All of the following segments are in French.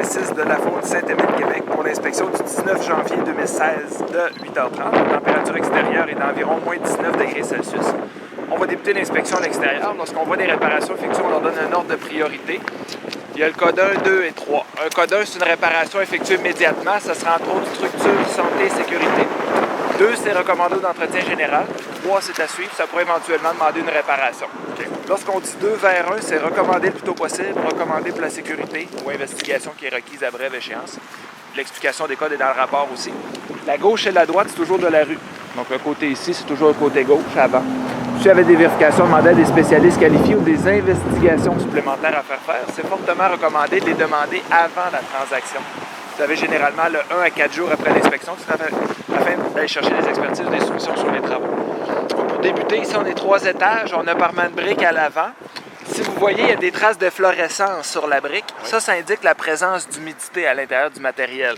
6 de la faune Saint-Émile, Québec, pour l'inspection du 19 janvier 2016 de 8h30. La température extérieure est d'environ moins 19 degrés Celsius. On va débuter l'inspection à l'extérieur. Lorsqu'on voit des réparations effectuées, on leur donne un ordre de priorité. Il y a le code 1, 2 et 3. Un code 1, c'est une réparation effectuée immédiatement. Ça sera entre autres structure, santé et sécurité. 2, c'est recommandé d'entretien général. 3, c'est à suivre. Ça pourrait éventuellement demander une réparation. Lorsqu'on dit 2 vers 1, c'est recommandé le plus tôt possible, recommandé pour la sécurité ou investigation qui est requise à brève échéance. L'explication des codes est dans le rapport aussi. La gauche et la droite, c'est toujours de la rue. Donc le côté ici, c'est toujours le côté gauche avant. Si il y avait des vérifications demandées à des spécialistes qualifiés ou des investigations supplémentaires à faire, c'est fortement recommandé de les demander avant la transaction. Vous avez généralement le 1 à 4 jours après l'inspection afin d'aller chercher des expertises ou des soumissions sur les travaux. Pour débuter, ici, on est 3 étages. On a un parement de briques à l'avant. Si vous voyez, il y a des traces de fluorescence sur la brique. Ça indique la présence d'humidité à l'intérieur du matériel.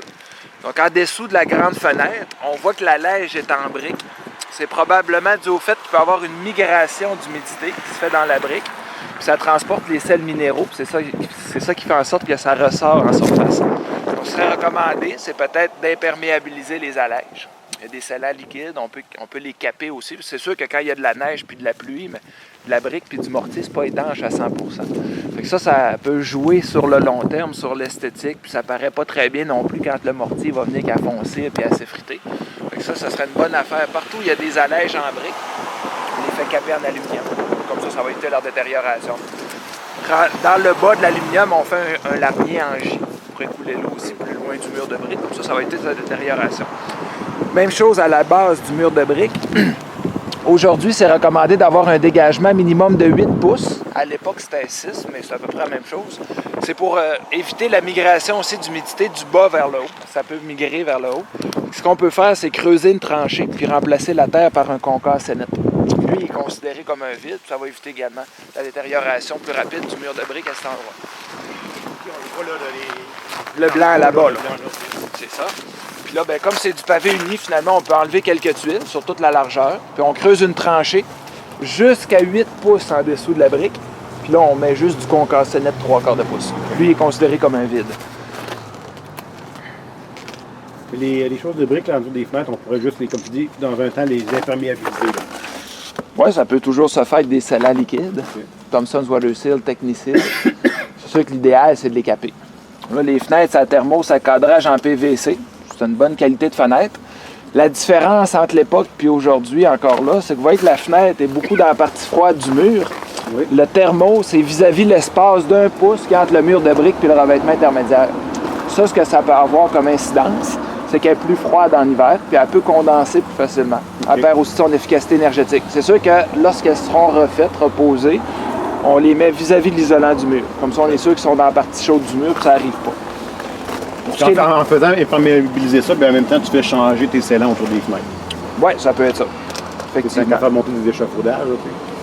Donc, en dessous de la grande fenêtre, on voit que la neige est en brique. C'est probablement dû au fait qu'il peut y avoir une migration d'humidité qui se fait dans la brique. Puis ça transporte les sels minéraux. C'est ça qui fait en sorte que ça ressort en surface. Donc, ce serait recommandé, c'est peut-être d'imperméabiliser les allèges. Il y a des scellants liquides, on peut les caper aussi. C'est sûr que quand il y a de la neige puis de la pluie, mais de la brique puis du mortier, c'est pas étanche à 100%. Fait que ça peut jouer sur le long terme, sur l'esthétique, puis ça paraît pas très bien non plus quand le mortier va venir qu'à foncer puis à s'effriter. Fait que ça serait une bonne affaire. Partout où il y a des allèges en brique, on les fait caper en aluminium. Comme ça va éviter leur détérioration. Dans le bas de l'aluminium, on fait un lamier en J pour écouler l'eau aussi plus loin du mur de brique. Comme ça va éviter sa détérioration. Même chose à la base du mur de briques. Aujourd'hui, c'est recommandé d'avoir un dégagement minimum de 8 pouces. À l'époque, c'était 6, mais c'est à peu près la même chose. C'est pour éviter la migration aussi d'humidité du bas vers le haut. Ça peut migrer vers le haut. Ce qu'on peut faire, c'est creuser une tranchée puis remplacer la terre par un concassénite. Lui, il est considéré comme un vide. Ça va éviter également la détérioration plus rapide du mur de briques à cet endroit. Le blanc là-bas, là. C'est ça. Puis là, comme c'est du pavé uni, finalement, on peut enlever quelques tuiles sur toute la largeur. Puis on creuse une tranchée jusqu'à 8 pouces en dessous de la brique. Puis là, on met juste du concassénite 3/4 de pouce. Lui, il est considéré comme un vide. Les choses de briques là, en dessous des fenêtres, on pourrait juste, comme tu dis, dans un temps, les imperméabiliser. Oui, ça peut toujours se faire avec des scellants liquides. Okay. Thomson's Water Seal, Technisil. C'est sûr que l'idéal, c'est de les caper. Là, les fenêtres, c'est à thermo, c'est à cadrage en PVC. C'est une bonne qualité de fenêtre. La différence entre l'époque et aujourd'hui, encore là, c'est que vous voyez que la fenêtre est beaucoup dans la partie froide du mur. Oui. Le thermo, c'est vis-à-vis l'espace d'1 pouce qui est entre le mur de briques et le revêtement intermédiaire. Ça, ce que ça peut avoir comme incidence, c'est qu'elle est plus froide en hiver, puis elle peut condenser plus facilement. Okay. Elle perd aussi son efficacité énergétique. C'est sûr que lorsqu'elles seront refaites, reposées, on les met vis-à-vis de l'isolant du mur. Comme ça, on est sûr qu'ils sont dans la partie chaude du mur, puis ça n'arrive pas. En faisant imperméabiliser ça, bien en même temps, tu fais changer tes scellants autour des fenêtres. Oui, ça peut être ça. Effectivement. Faire monter des échafaudages.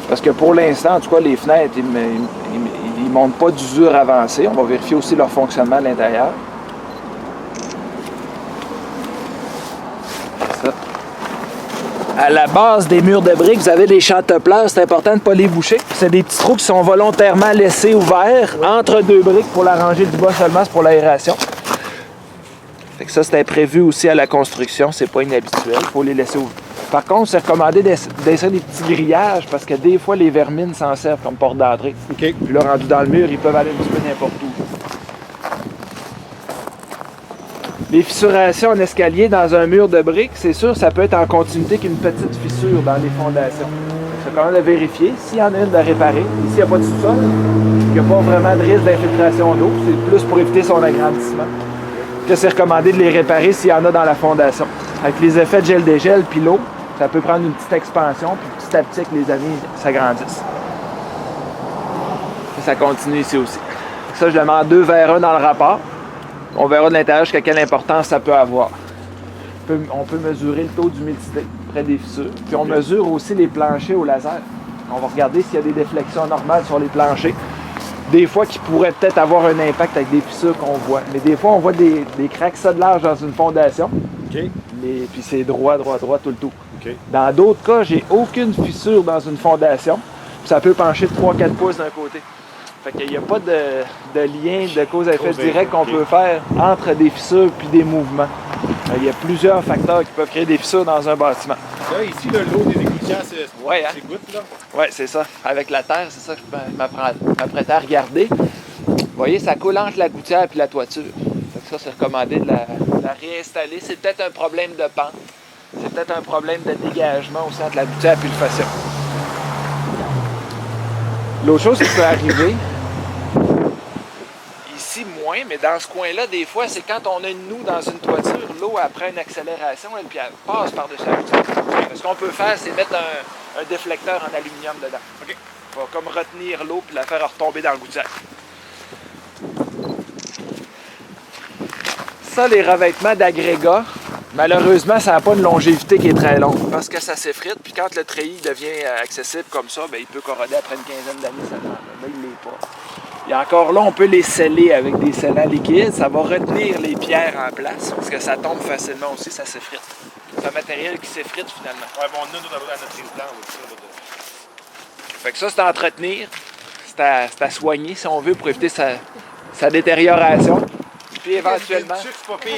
Parce que pour l'instant, en tout cas, les fenêtres, ils ne montent pas d'usure avancée. On va vérifier aussi leur fonctionnement à l'intérieur. Ça. À la base des murs de briques, vous avez des chantepleurs. C'est important de ne pas les boucher. C'est des petits trous qui sont volontairement laissés ouverts entre 2 briques pour la rangée du bas seulement, c'est pour l'aération. Fait que ça, c'était prévu aussi à la construction, c'est pas inhabituel, il faut les laisser ouverts. Par contre, c'est recommandé d'insérer des petits grillages parce que des fois, les vermines s'en servent comme porte d'entrée. Okay. Puis là, rendu dans le mur, ils peuvent aller un petit peu n'importe où. Les fissurations en escalier dans un mur de briques, c'est sûr, ça peut être en continuité qu'une petite fissure dans les fondations. C'est quand même de vérifier. S'il y en a une, de réparer. Ici, il n'y a pas de sous-sol, il n'y a pas vraiment de risque d'infiltration d'eau. C'est plus pour éviter son agrandissement. Que c'est recommandé de les réparer s'il y en a dans la fondation. Avec les effets de gel-dégel puis l'eau, ça peut prendre une petite expansion, puis petit à petit que les années s'agrandissent. Et ça continue ici aussi. Ça, je le mets en 2 vers 1 dans le rapport. On verra de l'intérieur jusqu'à quelle importance ça peut avoir. On peut mesurer le taux d'humidité près des fissures. Puis on mesure aussi les planchers au laser. On va regarder s'il y a des déflexions normales sur les planchers. Des fois, qui pourraient peut-être avoir un impact avec des fissures qu'on voit. Mais des fois, on voit des cracks ça de large dans une fondation. Okay. Puis c'est droit tout le tour. Okay. Dans d'autres cas, j'ai aucune fissure dans une fondation. Puis ça peut pencher de 3-4 pouces d'un côté. Fait qu'il n'y a pas de lien de cause à effet Cause à direct effet, qu'on ok. peut faire entre des fissures puis des mouvements. Il y a plusieurs facteurs qui peuvent créer des fissures dans un bâtiment. Là, ici, l'eau des égouttières, Ouais, hein? c'est gouttes, là. Oui, c'est ça. Avec la terre, c'est ça que je m'apprêtais à regarder. Vous voyez, ça coule entre la gouttière et la toiture. Fait que ça, c'est recommandé de la réinstaller. C'est peut-être un problème de pente. C'est peut-être un problème de dégagement aussi entre la gouttière et le fascia. L'autre chose qui peut arriver, ici moins, mais dans ce coin-là, des fois, c'est quand on a une noue dans une toiture, l'eau, elle prend une accélération, puis elle passe par-dessus la gouttière. Ce qu'on peut faire, c'est mettre un déflecteur en aluminium dedans. OK. On va comme retenir l'eau puis la faire retomber dans la gouttière. Ça, les revêtements d'agrégats, malheureusement, ça n'a pas une longévité qui est très longue parce que ça s'effrite. Puis quand le treillis devient accessible comme ça, bien, il peut corroder après une quinzaine d'années seulement. Là, il l'est pas. Et encore là, on peut les sceller avec des scellants liquides. Ça va retenir les pierres en place parce que ça tombe facilement aussi, ça s'effrite. C'est un matériel qui s'effrite finalement. Ouais, bon, nous, dans notre résidence, Fait que ça, c'est à entretenir, c'est à soigner si on veut pour éviter sa détérioration. Puis éventuellement... C'est pas pire.